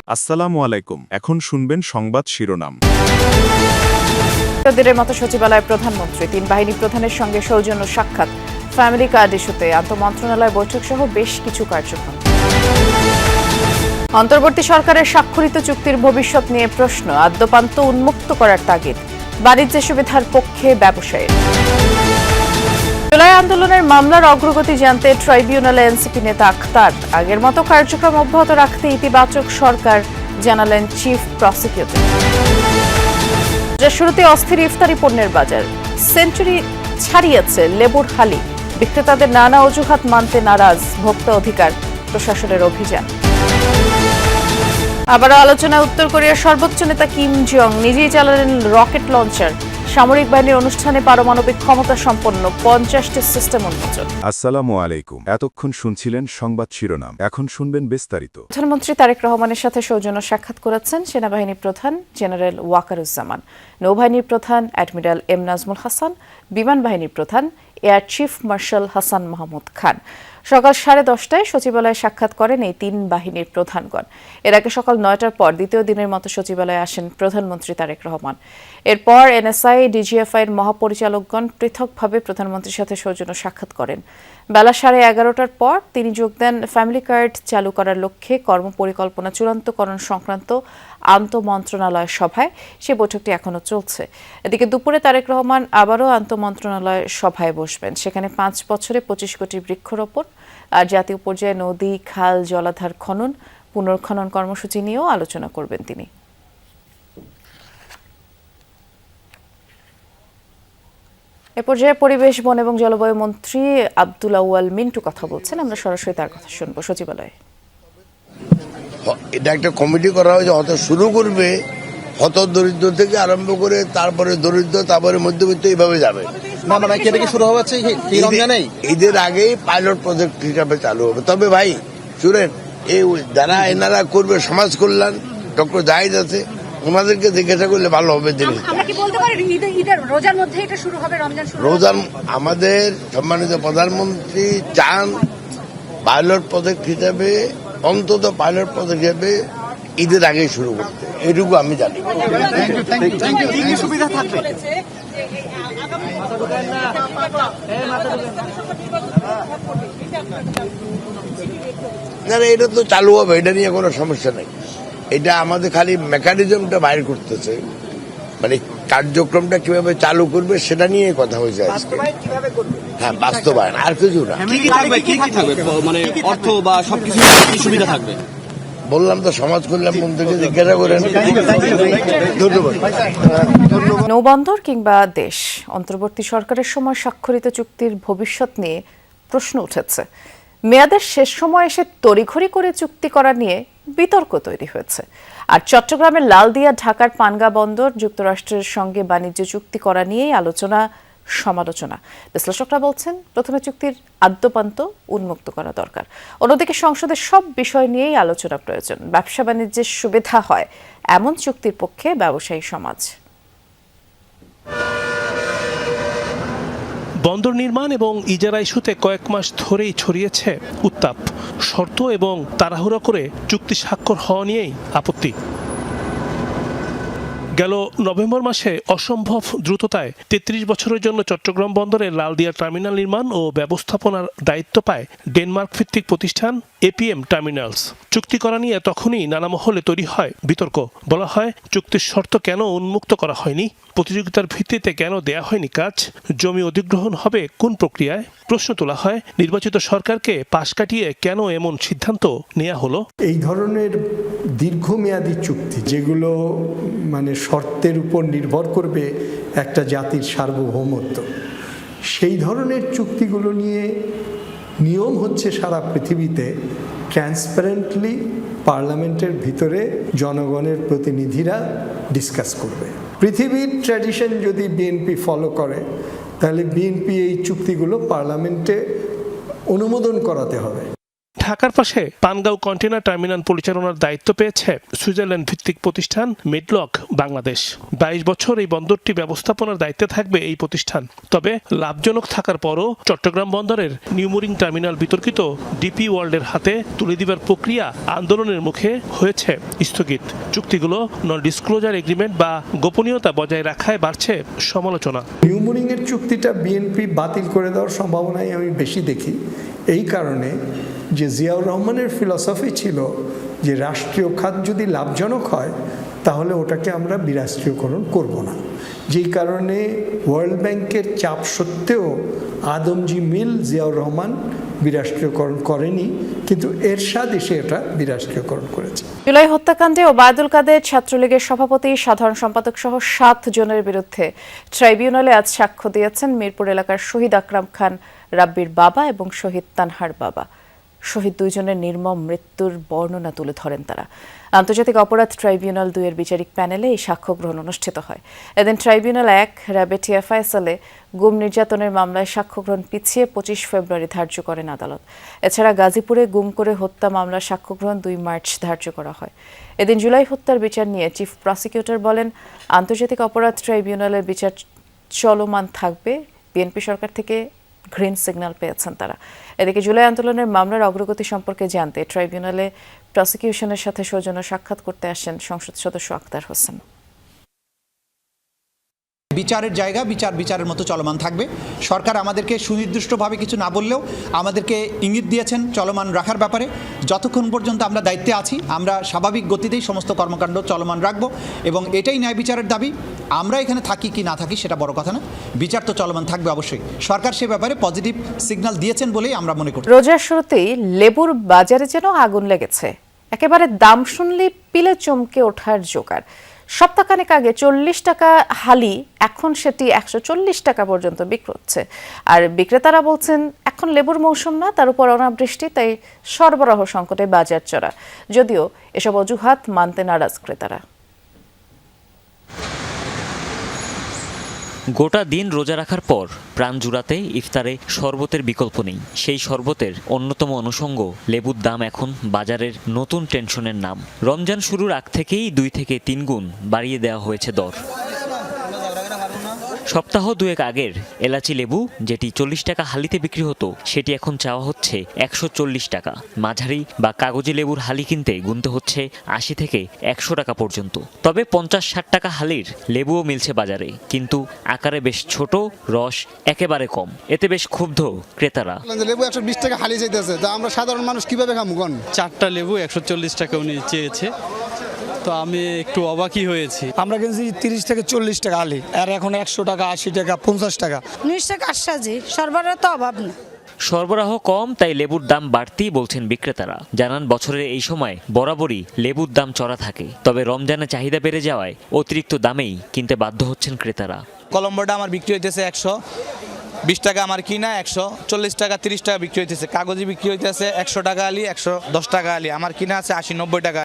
আসসালামু আলাইকুম। এখন শুনবেন সংবাদ শিরোনাম। দিনের মতো সচিবালয়ে প্রধানমন্ত্রী, 3 বাহিনী প্রধানের সঙ্গে সৌজন্য সাক্ষাৎ, ফ্যামিলি কার্ড ইস্যুতে আন্তঃমন্ত্রণালয় বৈঠক সহ বেশ কিছু কার্যক্রম। অন্তর্বর্তী সরকারের স্বাক্ষরিত চুক্তির ভবিষ্যৎ নিয়ে প্রশ্ন, আদ্যপান্ত উন্মুক্ত করার তাগিদ, বাণিজ্য সুবিধার পক্ষে ব্যবসায়ী। জুলাই আন্দোলনের মামলার অগ্রগতি জানতে ট্রাইব্যুনালে এনসিপি নেতা আখতার। আগের মতো কার্যক্রম অব্যাহত রাখতে ইতিবাচক সরকার, জানালেন চিফ প্রসিকিউটর। শুরুতে অস্থির ইফতারি পণ্যের বাজার, সেঞ্চুরি ছাড়িয়েছে লেবুর হালি, বিক্রেতাদের নানা অজুহাত মানতে নারাজ, ভোক্তা অধিকার প্রশাসনের অভিযান। আবারও আলোচনায় উত্তর কোরিয়ার সর্বোচ্চ নেতা কিম জং নিজেই চালালেন রকেট লঞ্চার, সামরিক বাহিনীর অনুষ্ঠানে পারমাণবিক ক্ষমতা সম্পন্ন 50টি সিস্টেম উন্মোচন। আসসালামু আলাইকুম। এতক্ষণ শুনছিলেন সংবাদ শিরোনাম, এখন শুনবেন বিস্তারিত। প্রধানমন্ত্রী তারেক রহমানের সাথে সৌজন্য সাক্ষাৎ করেছেন সেনাবাহিনী প্রধান জেনারেল ওয়াকারুজ্জামান, নৌবাহিনীর প্রধান অ্যাডমিরাল এম নাজমুল হাসান, বিমান বাহিনীর প্রধান air chief marshal Hasan Mahmud Khan. সকাল 10:30টায় সচিবালয়ে সাক্ষাৎ করেন এই 3 বাহিনীর প্রধানগণ। এর আগে সকাল 9টার পর দ্বিতীয় দিনের মতো সচিবালয়ে আসেন প্রধানমন্ত্রী তারেক রহমান। এরপর এনএসআই, ডিজিএফআই এর মহাপরিচালকগণ পৃথকভাবে প্রধানমন্ত্রীর সাথে সৌজন্য সাক্ষাৎ করেন। বেলা 11:30টার পর তিনি যোগ দেন ফ্যামিলি কার্ড চালু করার লক্ষ্যে কর্মপরিকল্পনা চূড়ান্তকরণ সংক্রান্ত আন্তঃমন্ত্রণালয় সভায়। সে বৈঠকটি এখনো চলছে। এদিকে দুপুরে তারেক রহমান আবারও আন্তঃমন্ত্রণালয় সভায় বসবেন। সেখানে 5 বছরে 25 কোটি বৃক্ষরোপণ আর জাতীয় পর্যায়ে নদী, খাল, জলাধার খনন, পুনর্খনন কর্মসূচি নিয়েও আলোচনা করবেন তিনি। এ পর্যায়ে পরিবেশ, বন এবং জলবায়ু মন্ত্রী আব্দুল আউয়াল মিন্টু কথা বলছেন। আমরা সরাসরি তার কথা শুনবো সচিবালয়ে। এটা একটা কমিটি করা হয়েছে, হয়তো শুরু করবে হত দরিদ্র থেকে আরম্ভ করে তারপরে দরিদ্র, তারপরে মধ্যবিত্ত, এইভাবে যাবে। না মানে কি শুরু হচ্ছে ঈদের আগেই পাইলট প্রজেক্ট হিসাবে চালু হবে। তবে ভাই শুনেন, এই যারা এনারা করবে সমাজ কল্যাণ, ডক্টর জাহিদ আছে, ওনাদেরকে জিজ্ঞাসা করলে ভালো হবে জিনিস। রোজার আমাদের সম্মানিত প্রধানমন্ত্রী চান পাইলট প্রজেক্ট হিসাবে, অন্তত পাইলট প্রজেক্ট হিসাবে ঈদের আগেই শুরু করতে, এইটুকু আমি জানি। না এটা তো চালু হবে, এটা নিয়ে কোনো সমস্যা নেই। এটা আমাদের খালি মেকানিজমটা বাইর করতেছে, মানে কার্যক্রমটা কিভাবে চালু করবে সেটা নিয়ে কথা হয়েছে আজকে। হ্যাঁ, বাস্তবায়ন, আর কিছু না। মানে অর্থ বা সবকিছু সুবিধা থাকবে বললাম তো, সমাজ কল্যাণ মন্ত্রীকে জিজ্ঞাসা করেন। ধন্যবাদ। নৌবন্দর কিংবা দেশ, অন্তর্বর্তী সরকারের সময় স্বাক্ষরিত চুক্তির ভবিষ্যৎ নিয়ে প্রশ্ন উঠেছে। মেয়াদের শেষ সময় এসে তড়িঘড়ি করে চুক্তি করা নিয়ে বিতর্ক তৈরি হয়েছে। আর চট্টগ্রামের লালদিয়া, ঢাকার পানগা বন্দর যুক্তরাষ্ট্রের সঙ্গে বাণিজ্য চুক্তি করা নিয়েই আলোচনা, সমালোচনা। বিশ্লেষকরা বলছেন প্রথমে চুক্তির আদ্যপান্ত উন্মুক্ত করা দরকার, অন্যদিকে সংসদের সব বিষয় নিয়েই আলোচনা প্রয়োজন। ব্যবসা বাণিজ্যের সুবিধা হয় এমন চুক্তির পক্ষে ব্যবসায়ী সমাজ। বন্দর নির্মাণ এবং ইজারা ইস্যুতে কয়েক মাস ধরেই ছড়িয়েছে উত্তাপ। শর্ত এবং তাড়াহুড়ো করে চুক্তি স্বাক্ষর হওয়া নিয়েই আপত্তি। গেল নভেম্বর মাসে অসম্ভব দ্রুততায় 33 বছরের জন্য চট্টগ্রাম বন্দরে লালদিয়া টার্মিনাল নির্মাণ ও ব্যবস্থাপনার দায়িত্ব পায় ডেনমার্ক ভিত্তিক প্রতিষ্ঠান এপিএম টার্মিনালস। চুক্তি করা নিয়ে তখনই নানা মহলে তৈরি হয় বিতর্ক। বলা হয় চুক্তির শর্ত কেন উন্মুক্ত করা হয়নি, প্রতিযোগিতার ভিত্তিতে কেন দেয়া হয়নি কাজ, জমি অধিগ্রহণ হবে কোন প্রক্রিয়ায়। প্রশ্ন তোলা হয় নির্বাচিত সরকারকে পাশ কাটিয়ে কেন এমন সিদ্ধান্ত নেওয়া হলো। এই ধরনের দীর্ঘমেয়াদী চুক্তি যেগুলো মানে শর্তের উপর নির্ভর করবে একটা জাতির সার্বভৌমত্ব, সেই ধরনের চুক্তিগুলো নিয়ে নিয়ম হচ্ছে সারা পৃথিবীতে ট্রান্সপারেন্টলি পার্লামেন্টের ভিতরে জনগণের প্রতিনিধিরা ডিসকাস করবে। পৃথিবীর ট্র্যাডিশন যদি বিএনপি ফলো করে, তাহলে বিএনপি এই চুক্তিগুলো পার্লামেন্টে অনুমোদন করাতে হবে। ঢাকার পাশে পানগাঁও কন্টেইনার টার্মিনাল পরিচালনার দায়িত্ব পেয়েছে সুইজারল্যান্ড ভিত্তিক প্রতিষ্ঠান মিডলক বাংলাদেশ। 22 বছর এই বন্দরটি ব্যবস্থাপনার দায়িত্বে থাকবে এই প্রতিষ্ঠান। তবে লাভজনক থাকার পরও চট্টগ্রাম বন্দরের নিউমোরিং টার্মিনাল বিতর্কিত ডিপি ওয়ার্ল্ডের হাতে তুলে দিবার প্রক্রিয়া আন্দোলনের মুখে হয়েছে স্থগিত। চুক্তিগুলো নন ডিসক্লোজার এগ্রিমেন্ট বা গোপনীয়তা বজায় রাখায় বাড়ছে সমালোচনা। নিউমোরিং এর চুক্তিটা বিএনপি বাতিল করে দেওয়ার সম্ভাবনাই আমি বেশি দেখি, এই কারণে যে জিয়াউর রহমানের ফিলসফি ছিল যে রাষ্ট্রীয় খাত যদি লাভজনক হয় তাহলে ওটাকে আমরা বিরাষ্ট্রীয়করণ করব না। যেই কারণে ওয়ার্ল্ড ব্যাংকের চাপ সত্ত্বেও আদমজি মিল জিয়াউর রহমান বিরাষ্ট্রীয়করণ করেনি, কিন্তু এরশাদ এসে এটা বিরাষ্ট্রীয়করণ করেছে। জুলাই হত্যাকাণ্ডে ওবায়দুল কাদের, ছাত্রলীগের সভাপতি, সাধারণ সম্পাদক সহ 7 জনের বিরুদ্ধে ট্রাইব্যুনালে আজ সাক্ষ্য দিয়েছেন মিরপুর এলাকার শহীদ আকরাম খান রাব্বির বাবা এবং শহীদ তানহার বাবা। শহীদ 2 জনের নির্মম মৃত্যুর বর্ণনা তুলে ধরেন তারা। আন্তর্জাতিক অপরাধ ট্রাইব্যুনাল 2 এর বিচারিক প্যানেলে এই সাক্ষ্য গ্রহণ অনুষ্ঠিত হয়। এদিন ট্রাইব্যুনাল 1 রাবেটিয়া ফয়সালে গুম নির্যাতনের মামলায় সাক্ষ্য গ্রহণ পিছিয়ে 25 ফেব্রুয়ারি ধার্য করেন আদালত। এছাড়া গাজীপুরে গুম করে হত্যা মামলার সাক্ষ্য গ্রহণ 2 মার্চ ধার্য করা হয়। এদিন জুলাই হত্যার বিচার নিয়ে চিফ প্রসিকিউটর বলেন, আন্তর্জাতিক অপরাধ ট্রাইব্যুনালের বিচার চলমান থাকবে। বিএনপি সরকার থেকে গ্রিন সিগন্যাল পেয়েছেন তারা। এদিকে জুলাই আন্দোলনের মামলার অগ্রগতি সম্পর্কে জানতে ট্রাইব্যুনালে প্রসিকিউশনের সাথে সৌজন্য সাক্ষাৎ করতে আসেন সংসদ সদস্য আক্তার হোসেন। বিচারের জায়গা বিচারের মতো চলমান থাকবে। সরকার আমাদেরকে সুনির্দিষ্টভাবে কিছু না বললেও আমাদেরকে ইঙ্গিত দিয়েছেন চলমান রাখার ব্যাপারে। যতক্ষণ পর্যন্ত আমরা দায়িত্বে আছি আমরা স্বাভাবিক গতিতেই সমস্ত কর্মকাণ্ড চলমান রাখব এবং এটাই ন্যায় বিচারের দাবি। আমরা এখানে থাকি কি না থাকি সেটা বড় কথা না, বিচার তো চলমান থাকবে অবশ্যই। সরকার সে ব্যাপারে পজিটিভ সিগন্যাল দিয়েছেন বলেই আমরা মনে করি। রোজার শুরুতেই লেবুর বাজারে যেন আগুন লেগেছে। একেবারে দাম শুনলে পিলে চমকে ওঠার জোগাড়। সপ্তাহখানেক আগে 40 টাকা হালি, এখন সেটি 140 টাকা পর্যন্ত বিক্রি হচ্ছে। আর বিক্রেতারা বলছেন এখন লেবুর মৌসুম না, তার উপর অনাবৃষ্টি, তাই সরবরাহ সংকটে বাজার চড়া। যদিও এসব অজুহাত মানতে নারাজ ক্রেতারা। গোটা দিন রোজা রাখার পর প্রাণ জুড়াতে ইফতারে শরবতের বিকল্প নেই। সেই শরবতের অন্যতম অনুষঙ্গ লেবুর দাম এখন বাজারের নতুন টেনশনের নাম। রমজান শুরুর আগ থেকেই 2 থেকে 3 গুণ বাড়িয়ে দেওয়া হয়েছে দর। সপ্তাহ 2 আগের এলাচি লেবু যেটি 40 টাকা হালিতে বিক্রি হতো সেটি এখন চাওয়া হচ্ছে 140 টাকা। মাঝারি বা কাগজি লেবুর হালি কিনতে গুনতে হচ্ছে 80 থেকে 100 টাকা পর্যন্ত। তবে 50-60 টাকা হালির লেবুও মিলছে বাজারে, কিন্তু আকারে বেশ ছোট, রস একেবারে কম। এতে বেশ ক্ষুব্ধ ক্রেতারা। লেবু 120 টাকা হালি চাইতেছে, তা আমরা সাধারণ মানুষ কিভাবে খাবো? 4টা লেবু 140 টাকা উনি চেয়েছে, তো আমি একটু অবাকই হয়েছি। আমরা কিনছি 30 থেকে 40 টাকা আলি, আর এখন 100 টাকা, 80 টাকা, 50 টাকা। নিশ্চয় কারসাজি, সরবরাহ তো অভাব না। সরবরাহ কম, তাই লেবুর দাম বাড়তি বলছেন বিক্রেতারা। জানান বছরের এই সময় বরাবরই লেবুর দাম চড়া থাকে, তবে রমজানে চাহিদা বেড়ে যাওয়ায় অতিরিক্ত দামেই কিনতে বাধ্য হচ্ছেন ক্রেতারা। কলম্বোটা আমার বিক্রি হইতেছে 120 টাকা, আমার কিনা 140 টাকা 30 টাকা বিক্রি হইতেছে। কাগজি বিক্রি হইতেছে 100 টাকা আলি, 110 টাকা আলি, আমার কিনা আছে 80-90 টাকা।